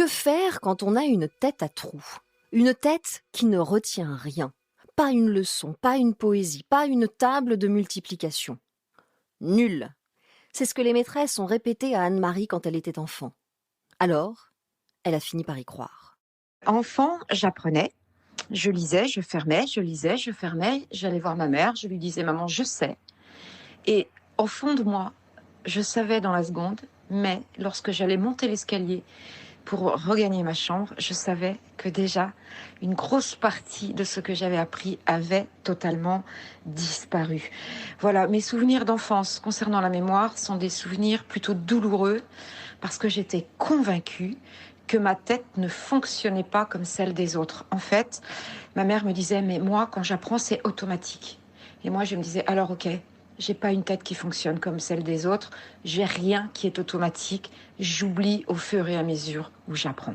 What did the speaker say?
Que faire quand on a une tête à trous? Une tête qui ne retient rien. Pas une leçon, pas une poésie, pas une table de multiplication. Nul. C'est ce que les maîtresses ont répété à Anne-Marie quand elle était enfant. Alors, elle a fini par y croire. Enfant, j'apprenais, je lisais, je fermais, je lisais, je fermais, j'allais voir ma mère, je lui disais: «Maman, je sais». Et au fond de moi, je savais dans la seconde, mais lorsque j'allais monter l'escalier pour regagner ma chambre, je savais que déjà une grosse partie de ce que j'avais appris avait totalement disparu. Voilà, mes souvenirs d'enfance concernant la mémoire sont des souvenirs plutôt douloureux parce que j'étais convaincue que ma tête ne fonctionnait pas comme celle des autres. En fait, ma mère me disait: «Mais moi, quand j'apprends, c'est automatique». Et moi, je me disais: «Alors, OK, j'ai pas une tête qui fonctionne comme celle des autres, j'ai rien qui est automatique, j'oublie au fur et à mesure où j'apprends».